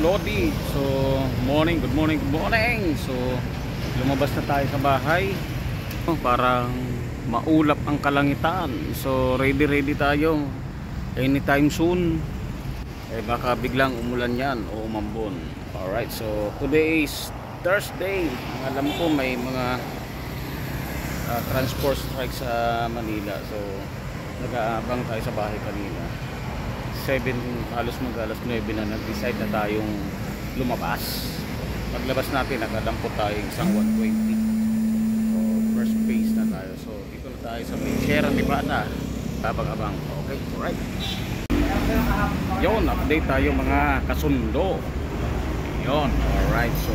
Lodi. So, good morning. So, lumabas na tayo sa bahay. Parang maulap ang kalangitan. So, ready tayo. Anytime soon. Baka biglang umulan yan o umambon. Alright, so today is Thursday. Alam ko may mga transport strike sa Manila. So, nag-aabang tayo sa bahay kanina. 7, halos mag-alas 9 na nag-decide na tayong lumabas. Paglabas natin nakadampot tayo isang 120. So first phase na tayo. So dito na tayo sa may Sierra Nevada, Tabang-Abang. Okay, alright. Yon, update tayo mga kasundo. Yon, alright. So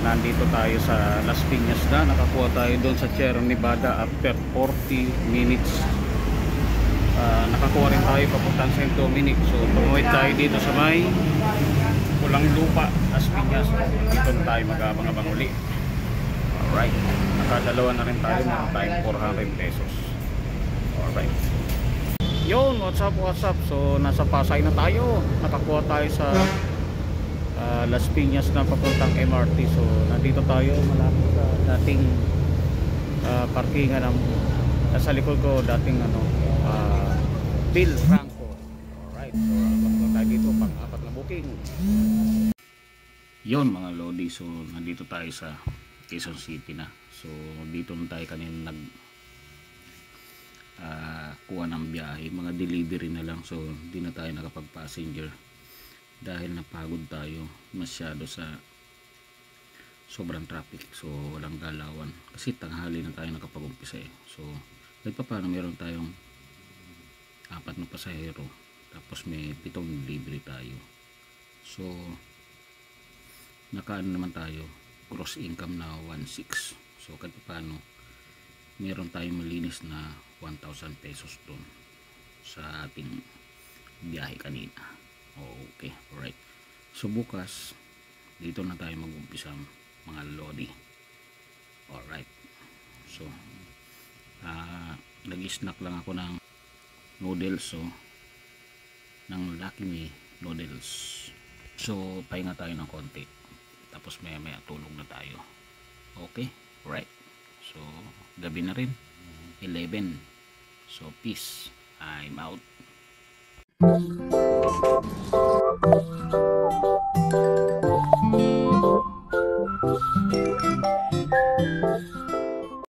nandito tayo sa Las Piñas na. Nakakuha tayo doon sa Sierra Nevada after 40 minutes. Nakakuha rin tayo papuntang St. Dominic. So tumuwid tayo dito sa may Pulang Lupa, Las Piñas. Dito na tayo mag-abang-abang uli. Alright, nakadalawa na rin tayo, mga tayong 400 pesos. Alright, yun, what's up. So nasa Pasay na tayo. Nakakuha tayo sa Las Piñas na papuntang MRT. So nandito tayo malapit sa dating parkingan ng nasa likod ko, dating Bill Franco. Alright, so abang tayo dito pang 4 na booking. Yon mga Lodi, so nandito tayo sa Quezon City na. So dito na tayo kanina kuha ng biyahe, mga delivery na lang. So hindi na tayo nakapag-passenger dahil napagod tayo masyado sa sobrang traffic. So walang galawan kasi tanghali na tayo nakapag-umpisa eh. So kahit pa paano meron tayong 4 na pasahero, tapos may 7 delivery tayo. So nakaan naman tayo, gross income na 1.6. So kahit pa paano meron tayong malinis na 1,000 pesos doon sa ating biyahe kanina. Okay, alright. So bukas dito na tayo mag-umpisa mga Lodi. Alright, so nag-snack lang ako ng noodles, so ng Lucky Me noodles. So pahinga tayo ng konti, tapos maya tulog na tayo. Okay, right. So gabi na rin, 11. So peace, I'm out.